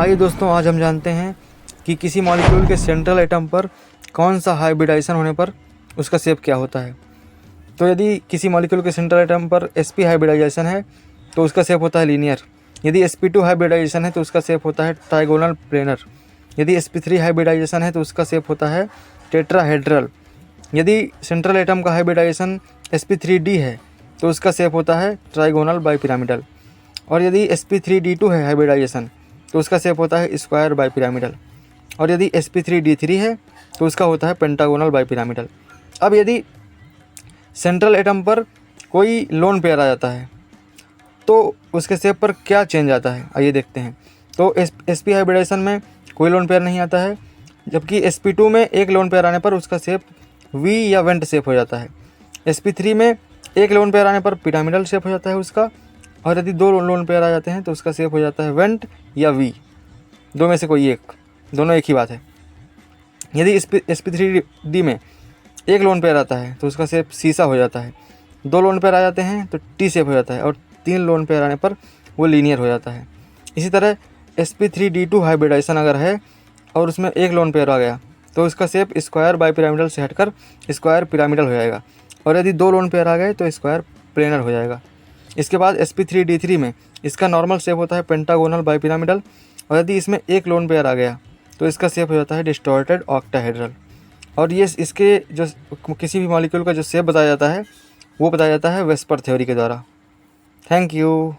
आइए दोस्तों, आज हम जानते हैं कि किसी मॉलिक्यूल के सेंट्रल एटम पर कौन सा हाइब्रिडाइजेशन होने पर उसका शेप क्या होता है। तो यदि किसी मॉलिक्यूल के सेंट्रल एटम पर sp हाइब्रिडाइजेशन है तो उसका शेप होता है लीनियर। यदि sp2 हाइब्रिडाइजेशन है तो उसका शेप होता है ट्राइगोनल प्लेनर। यदि sp3 हाइब्रिडाइजेशन है तो उसका शेप होता है टेट्राहेड्रल। यदि सेंट्रल एटम का हाइब्रिडाइजेशन sp3d है तो उसका शेप होता है ट्राइगोनल बाइपिरामिडल। और यदि sp3d2 है हाइब्रिडाइजेशन तो उसका शेप होता है स्क्वायर बाइपिरामिडल। और यदि sp3d3 है तो उसका होता है पेंटागोनल बाइपिरामिडल। अब यदि सेंट्रल एटम पर कोई लोन पेयर आ जाता है तो उसके शेप पर क्या चेंज आता है, आइए देखते हैं। तो sp हाइब्रिडाइजेशन में कोई लोन पेयर नहीं आता है, जबकि sp2 में एक लोन पेयर आने पर उसका शेप V या वेंट शेप हो जाता है। sp3 में एक लोन पेयर आने पर पिरामिडल शेप हो जाता है उसका, और यदि दो लोन पेयर आ जाते हैं तो उसका शेप हो जाता है वेंट या V, दो में से कोई एक, दोनों एक ही बात है। यदि sp3d में एक लोन पेयर आता है तो उसका शेप सीसा हो जाता है, दो लोन पेयर आ जाते हैं तो टी शेप हो जाता है, और तीन लोन पेयर आने पर वो लीनियर हो जाता है। इसी तरह sp3d2 हाइब्रिडाइजेशन अगर है और उसमें एक लोन पेयर आ गया तो उसका शेप स्क्वायर बाइपिरामिडल से हटकर स्क्वायर पिरामिडल हो जाएगा, और यदि दो लोन पेयर आ गए तो स्क्वायर प्लेनर हो जाएगा। इसके बाद sp3d3 में इसका नॉर्मल शेप होता है पेंटागोनल बाइपिरामिडल, और यदि इसमें एक लोन पेयर आ गया तो इसका शेप हो जाता है डिस्टॉर्टेड ऑक्टाहेड्रल। और ये इसके जो किसी भी मॉलिक्यूल का जो शेप बताया जाता है वो बताया जाता है वेस्पर थ्योरी के द्वारा। Thank you.